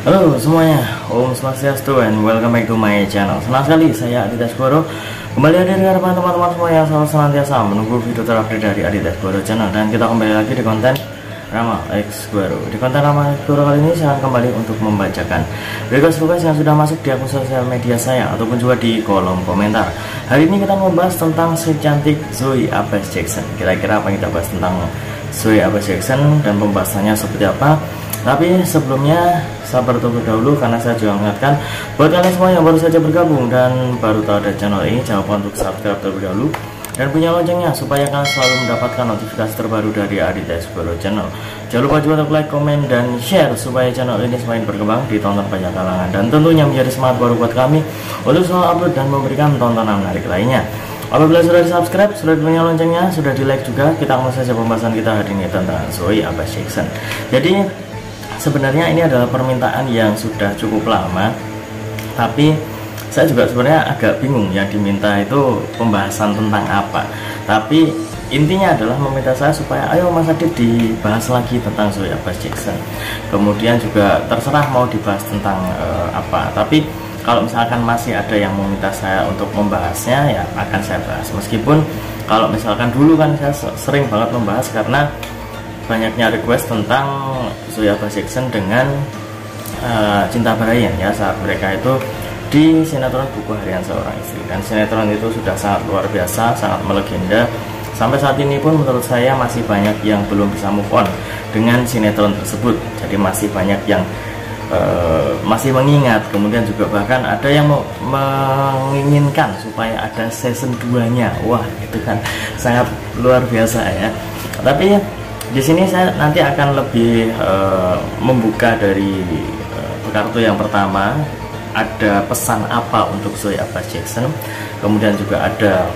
Halo semuanya, Om Swastiastu and welcome back to my channel. Senang sekali saya Aditya Sgoro kembali hadir di hadapan teman-teman semua yang selalu senantiasa menunggu video terupdate dari Aditya Sgoro channel. Dan kita kembali lagi di konten Rama X Sgoro. Di konten Rama X Sgoro kali ini saya akan kembali untuk membacakan request yang sudah masuk di akun sosial media saya ataupun juga di kolom komentar. Hari ini kita membahas tentang si cantik Zoe Abas Jackson. Kira-kira apa yang kita bahas tentang Zoe Abas Jackson dan pembahasannya seperti apa? Tapi sebelumnya sabar terlebih dahulu karena saya juga mengingatkan buat kalian semua yang baru saja bergabung dan baru tahu ada channel ini, jangan lupa untuk subscribe terlebih dahulu dan punya loncengnya supaya kalian selalu mendapatkan notifikasi terbaru dari Aditya Sgoro channel. Jangan lupa juga untuk like, komen, dan share supaya channel ini semakin berkembang, ditonton banyak kalangan dan tentunya menjadi semangat baru buat kami untuk selalu upload dan memberikan tontonan menarik lainnya. Apabila sudah di subscribe, sudah punya loncengnya, sudah di like juga, kita langsung saja pembahasan kita hari ini tentang Zoe Abas Jackson. Jadi sebenarnya ini adalah permintaan yang sudah cukup lama, tapi saya juga sebenarnya agak bingung yang diminta itu pembahasan tentang apa. Tapi intinya adalah meminta saya supaya ayo Mas Adit dibahas lagi tentang Zoe Abas Jackson. Kemudian juga terserah mau dibahas tentang apa. Tapi kalau misalkan masih ada yang meminta saya untuk membahasnya, ya akan saya bahas. Meskipun kalau misalkan dulu kan saya sering banget membahas karena banyaknya request tentang Zoe Abas Jackson dengan Cinta Barayan ya, saat mereka itu di sinetron Buku Harian Seorang Istri. Dan sinetron itu sudah sangat luar biasa, sangat melegenda. Sampai saat ini pun menurut saya masih banyak yang belum bisa move on dengan sinetron tersebut. Jadi masih banyak yang masih mengingat, kemudian juga bahkan ada yang menginginkan supaya ada season 2-nya. Wah, itu kan sangat luar biasa ya. Tapi di sini saya nanti akan lebih membuka dari kartu yang pertama, ada pesan apa untuk Zoe Abas Jackson, kemudian juga ada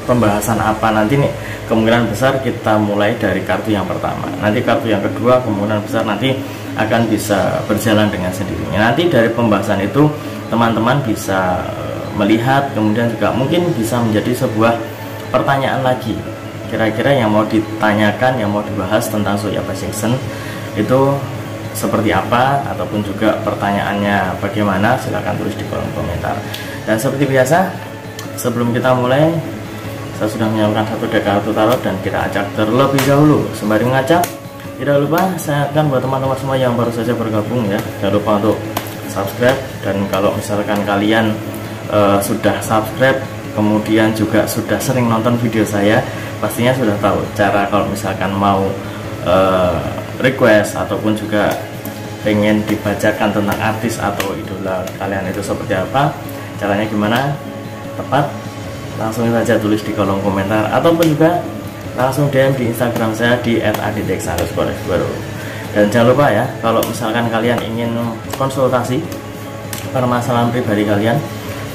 pembahasan apa nanti nih. Kemungkinan besar kita mulai dari kartu yang pertama, nanti kartu yang kedua kemungkinan besar nanti akan bisa berjalan dengan sendirinya. Nanti dari pembahasan itu teman-teman bisa melihat, kemudian juga mungkin bisa menjadi sebuah pertanyaan lagi. Kira-kira yang mau ditanyakan, yang mau dibahas tentang Zoe Abas Jackson itu seperti apa, ataupun juga pertanyaannya bagaimana, silahkan tulis di kolom komentar. Dan seperti biasa, sebelum kita mulai, saya sudah menyiapkan satu deck kartu tarot dan kita acak terlebih dahulu. Sembari mengacak, tidak lupa saya akan buat teman-teman semua yang baru saja bergabung ya, jangan lupa untuk subscribe. Dan kalau misalkan kalian sudah subscribe, kemudian juga sudah sering nonton video saya, pastinya sudah tahu cara kalau misalkan mau request ataupun juga pengen dibacakan tentang artis atau idola kalian itu seperti apa, caranya gimana tepat. Langsung saja tulis di kolom komentar ataupun juga langsung DM di Instagram saya di @aditya_sgoro. Dan jangan lupa ya, kalau misalkan kalian ingin konsultasi permasalahan pribadi kalian,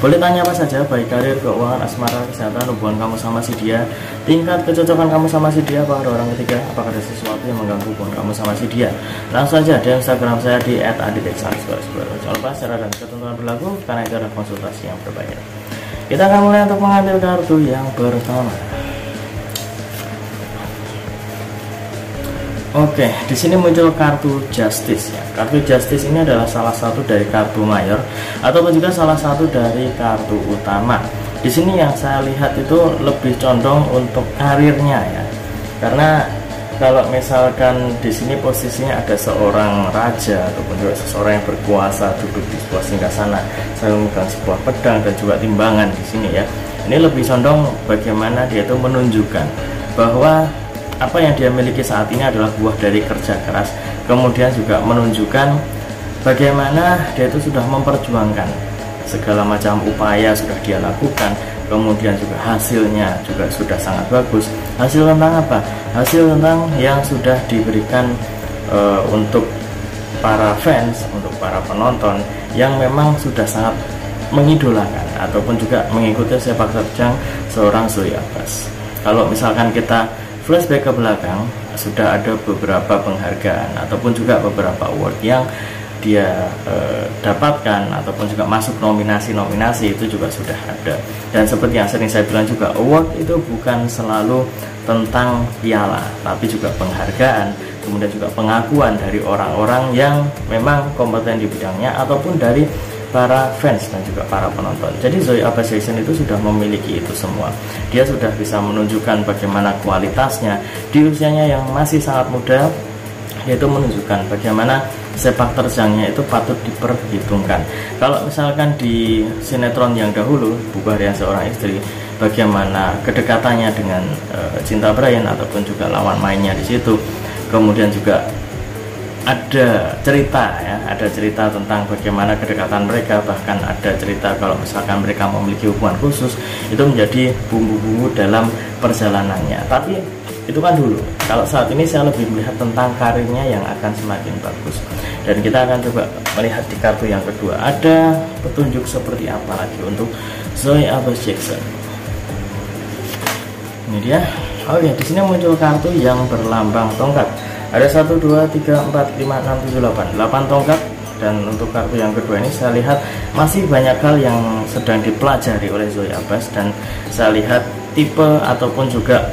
boleh tanya apa saja, baik karir, keuangan, asmara, kesehatan, hubungan kamu sama si dia, tingkat kecocokan kamu sama si dia, apa ada orang ketiga, apakah ada sesuatu yang mengganggu hubungan kamu sama si dia. Langsung saja di Instagram saya di @aditya_sgoro. Jangan lupa syarat dan ketentuan berlaku karena itu ada konsultasi yang berbayar. Kita akan mulai untuk mengambil kartu yang pertama. Oke, di sini muncul kartu Justice ya. Kartu Justice ini adalah salah satu dari kartu mayor ataupun juga salah satu dari kartu utama. Di sini yang saya lihat itu lebih condong untuk karirnya ya. Karena kalau misalkan di sini posisinya ada seorang raja ataupun juga seseorang yang berkuasa duduk di sebuah singgasana sambil memegang sebuah pedang dan juga timbangan di sini ya. Ini lebih condong bagaimana dia itu menunjukkan bahwa apa yang dia miliki saat ini adalah buah dari kerja keras, kemudian juga menunjukkan bagaimana dia itu sudah memperjuangkan segala macam upaya sudah dia lakukan, kemudian juga hasilnya juga sudah sangat bagus. Hasil tentang apa? Hasil tentang yang sudah diberikan untuk para fans, untuk para penonton yang memang sudah sangat mengidolakan ataupun juga mengikuti sepak terjang seorang Zoe Abas. Kalau misalkan kita flashback ke belakang, sudah ada beberapa penghargaan ataupun juga beberapa award yang dia dapatkan ataupun juga masuk nominasi-nominasi itu juga sudah ada. Dan seperti yang sering saya bilang juga, award itu bukan selalu tentang piala, tapi juga penghargaan, kemudian juga pengakuan dari orang-orang yang memang kompeten di bidangnya ataupun dari para fans dan juga para penonton. Jadi Zoe Abas Jackson itu sudah memiliki itu semua. Dia sudah bisa menunjukkan bagaimana kualitasnya di usianya yang masih sangat muda, yaitu menunjukkan bagaimana sepak terjangnya itu patut diperhitungkan. Kalau misalkan di sinetron yang dahulu, Buku Harian Seorang Istri, bagaimana kedekatannya dengan Cinta Brian ataupun juga lawan mainnya di situ. Kemudian juga ada cerita ya, ada cerita tentang bagaimana kedekatan mereka, bahkan ada cerita kalau misalkan mereka memiliki hubungan khusus, itu menjadi bumbu-bumbu dalam perjalanannya. Tapi itu kan dulu. Kalau saat ini saya lebih melihat tentang karirnya yang akan semakin bagus. Dan kita akan coba melihat di kartu yang kedua, ada petunjuk seperti apa lagi untuk Zoe Abas Jackson. Ini dia. Oh ya, di sini muncul kartu yang berlambang tongkat. Ada 1, 2, 3, 4, 5, 6, 7, 8 tongkat. Dan untuk kartu yang kedua ini saya lihat masih banyak hal yang sedang dipelajari oleh Zoe Abas. Dan saya lihat tipe ataupun juga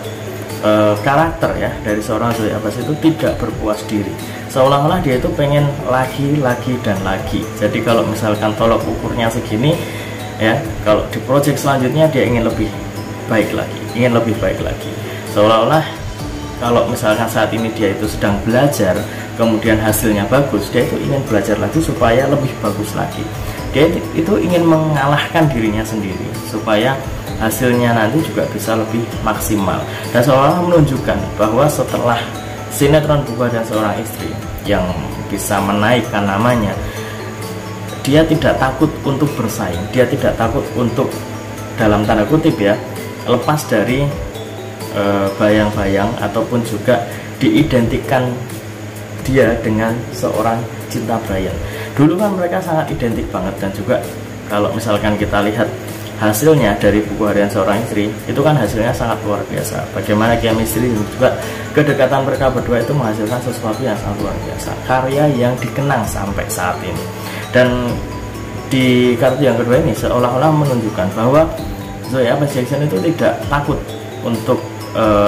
karakter ya dari seorang Zoe Abas itu tidak berpuas diri. Seolah-olah dia itu pengen lagi dan lagi. Jadi kalau misalkan tolok ukurnya segini ya, kalau di project selanjutnya dia ingin lebih baik lagi, ingin lebih baik lagi. Seolah-olah kalau misalkan saat ini dia itu sedang belajar, kemudian hasilnya bagus, dia itu ingin belajar lagi supaya lebih bagus lagi. Dia itu ingin mengalahkan dirinya sendiri supaya hasilnya nanti juga bisa lebih maksimal. Dan seolah-olah menunjukkan bahwa setelah sinetron Buku Harian Seorang Istri yang bisa menaikkan namanya, dia tidak takut untuk bersaing, dia tidak takut untuk, dalam tanda kutip ya, lepas dari bayang-bayang ataupun juga diidentikan dia dengan seorang Cinta Brian. Dulu kan mereka sangat identik banget, dan juga kalau misalkan kita lihat hasilnya dari Buku Harian Seorang Istri, itu kan hasilnya sangat luar biasa. Bagaimana chemistry dan juga kedekatan mereka berdua itu menghasilkan sesuatu yang sangat luar biasa, karya yang dikenang sampai saat ini. Dan di kartu yang kedua ini seolah-olah menunjukkan bahwa Zoe Abas Jackson itu tidak takut untuk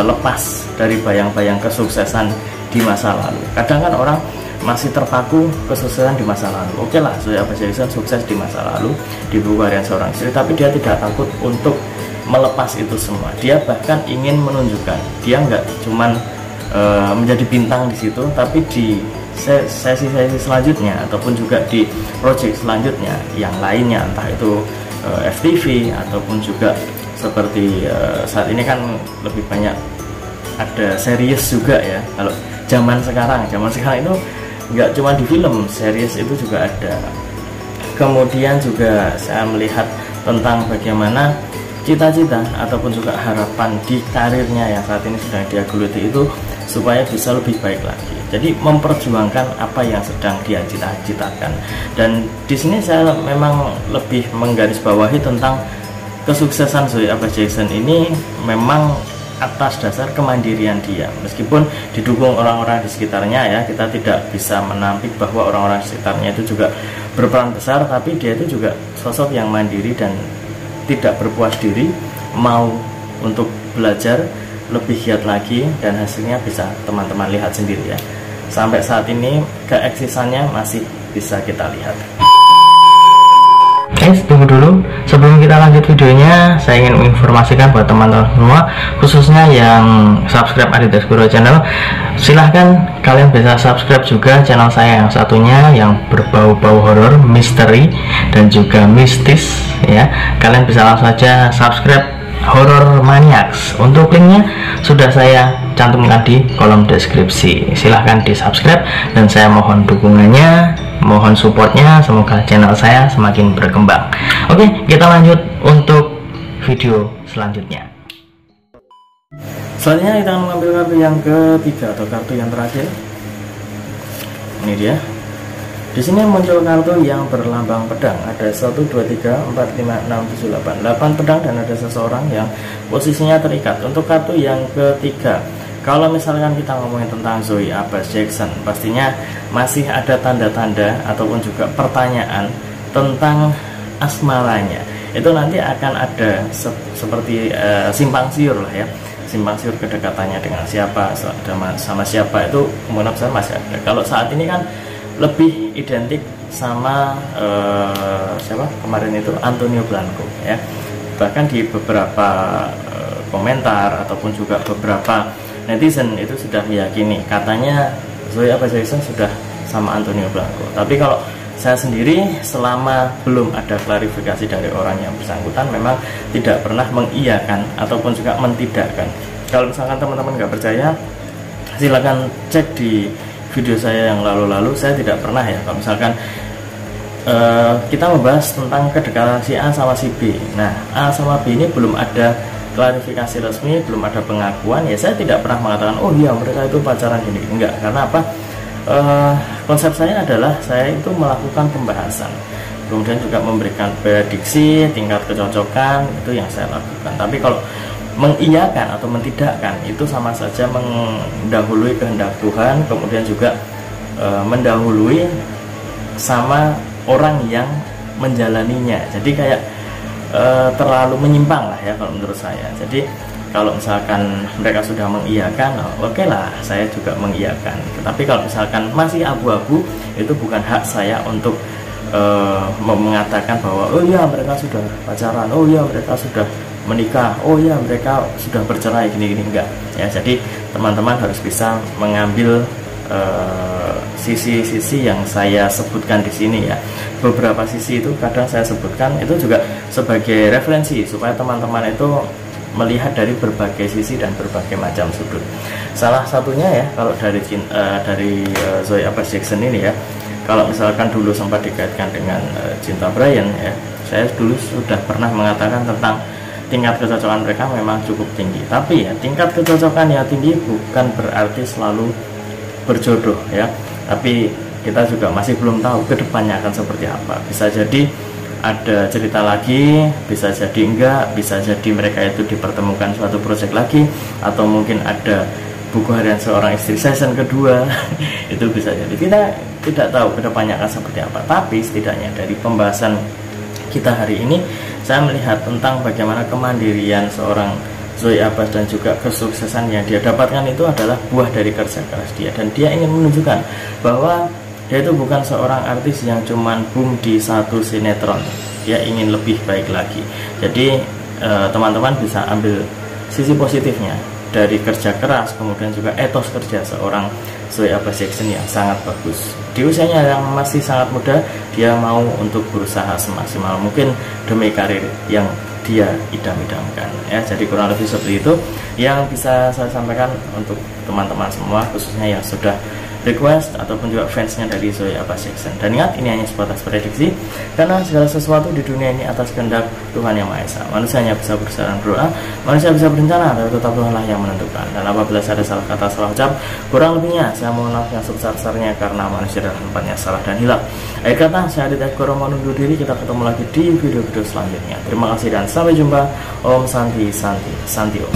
lepas dari bayang-bayang kesuksesan di masa lalu. Kadang kan orang masih terpaku kesuksesan di masa lalu. Oke lah, Zoe Abas Jackson sukses di masa lalu di Buku Harian Seorang Istri, tapi dia tidak takut untuk melepas itu semua. Dia bahkan ingin menunjukkan dia nggak cuman menjadi bintang di situ, tapi di sesi-sesi selanjutnya ataupun juga di project selanjutnya yang lainnya, entah itu FTV ataupun juga seperti saat ini kan lebih banyak ada series juga ya. Kalau zaman sekarang itu nggak cuma di film, series itu juga ada. Kemudian juga saya melihat tentang bagaimana cita-cita ataupun juga harapan di karirnya yang saat ini sedang dia geluti itu supaya bisa lebih baik lagi. Jadi memperjuangkan apa yang sedang dia cita-citakan. Dan di sini saya memang lebih menggarisbawahi tentang kesuksesan Zoe Abas Jackson ini memang atas dasar kemandirian dia. Meskipun didukung orang-orang di sekitarnya ya, kita tidak bisa menampik bahwa orang-orang di sekitarnya itu juga berperan besar, tapi dia itu juga sosok yang mandiri dan tidak berpuas diri, mau untuk belajar lebih giat lagi, dan hasilnya bisa teman-teman lihat sendiri ya. Sampai saat ini keeksisannya masih bisa kita lihat. Guys, tunggu dulu. Sebelum kita lanjut videonya, saya ingin menginformasikan buat teman-teman semua, khususnya yang subscribe Adidas Guru Channel, silahkan kalian bisa subscribe juga channel saya yang satunya yang berbau-bau horor, misteri dan juga mistis ya. Kalian bisa langsung saja subscribe Horror Maniacs. Untuk linknya sudah saya cantumkan di kolom deskripsi. Silahkan di subscribe dan saya mohon dukungannya, mohon supportnya, semoga channel saya semakin berkembang. Oke, kita lanjut untuk video selanjutnya. Selanjutnya kita akan mengambil kartu yang ketiga atau kartu yang terakhir. Ini dia. Di sini muncul kartu yang berlambang pedang. Ada 1, 2, 3, 4, 5, 6, 7, 8 pedang, dan ada seseorang yang posisinya terikat. Untuk kartu yang ketiga, kalau misalkan kita ngomongin tentang Zoe Abas Jackson, pastinya masih ada tanda-tanda ataupun juga pertanyaan tentang asmaranya. Itu nanti akan ada seperti simpang siur lah ya, simpang siur kedekatannya dengan siapa, sama siapa, itu kemungkinan besar masih ada. Kalau saat ini kan lebih identik sama siapa kemarin itu, Antonio Blanco ya. Bahkan di beberapa komentar ataupun juga beberapa netizen itu sudah meyakini katanya Zoe Abba Jackson sudah sama Antonio Blanco. Tapi kalau saya sendiri, selama belum ada klarifikasi dari orang yang bersangkutan, memang tidak pernah mengiyakan ataupun juga mentidakkan. Kalau misalkan teman-teman nggak percaya, silakan cek di video saya yang lalu-lalu. Saya tidak pernah ya, kalau misalkan kita membahas tentang kedekatan si A sama si B. Nah, A sama B ini belum ada klarifikasi resmi, belum ada pengakuan, ya saya tidak pernah mengatakan oh iya mereka itu pacaran gini. Enggak, karena apa? Konsep saya adalah saya itu melakukan pembahasan, kemudian juga memberikan prediksi tingkat kecocokan, itu yang saya lakukan. Tapi kalau mengiyakan atau mentidakkan itu sama saja mendahului kehendak Tuhan, kemudian juga mendahului sama orang yang menjalaninya. Jadi kayak terlalu menyimpang lah ya kalau menurut saya. Jadi kalau misalkan mereka sudah mengiyakan, oke lah, saya juga mengiyakan. Tetapi kalau misalkan masih abu-abu, itu bukan hak saya untuk mengatakan bahwa oh iya mereka sudah pacaran, oh iya mereka sudah menikah, oh iya mereka sudah bercerai, gini-gini. Enggak ya. Jadi teman-teman harus bisa mengambil sisi-sisi yang saya sebutkan di sini ya. Beberapa sisi itu kadang saya sebutkan itu juga sebagai referensi supaya teman-teman itu melihat dari berbagai sisi dan berbagai macam sudut. Salah satunya ya, kalau dari Zoe Abba Jackson ini ya, kalau misalkan dulu sempat dikaitkan dengan Cinta Bryan ya, saya dulu sudah pernah mengatakan tentang tingkat kecocokan mereka memang cukup tinggi. Tapi ya, tingkat kecocokan yang tinggi bukan berarti selalu berjodoh ya. Tapi kita juga masih belum tahu kedepannya akan seperti apa. Bisa jadi ada cerita lagi, bisa jadi enggak, bisa jadi mereka itu dipertemukan suatu proyek lagi, atau mungkin ada buku harian seorang istri season kedua. Itu bisa jadi, kita tidak tahu kedepannya akan seperti apa. Tapi setidaknya dari pembahasan kita hari ini, saya melihat tentang bagaimana kemandirian seorang Zoe Abba dan juga kesuksesan yang dia dapatkan itu adalah buah dari kerja keras dia. Dan dia ingin menunjukkan bahwa dia itu bukan seorang artis yang cuman boom di satu sinetron. Dia ingin lebih baik lagi. Jadi teman-teman bisa ambil sisi positifnya dari kerja keras, kemudian juga etos kerja seorang Zoe Abba Jackson yang sangat bagus. Di usianya yang masih sangat muda, dia mau untuk berusaha semaksimal mungkin demi karir yang dia idam-idamkan ya. Jadi kurang lebih seperti itu yang bisa saya sampaikan untuk teman-teman semua, khususnya yang sudah request ataupun juga fansnya dari Zoe Abba Jackson. Dan ingat, ini hanya sebatas prediksi, karena segala sesuatu di dunia ini atas kehendak Tuhan Yang Maha Esa. Manusia hanya bisa berusaha dan berdoa, manusia bisa berencana, tapi tetap Tuhanlah yang menentukan. Dan apabila saya ada salah kata, salah ucap, kurang lebihnya saya mohon maaf yang sebesar-besarnya, karena manusia adalah tempatnya salah dan hilaf. Akhir kata, saya Aditya Skoro undur diri. Kita ketemu lagi di video-video selanjutnya. Terima kasih dan sampai jumpa. Om Santi Santi Santio.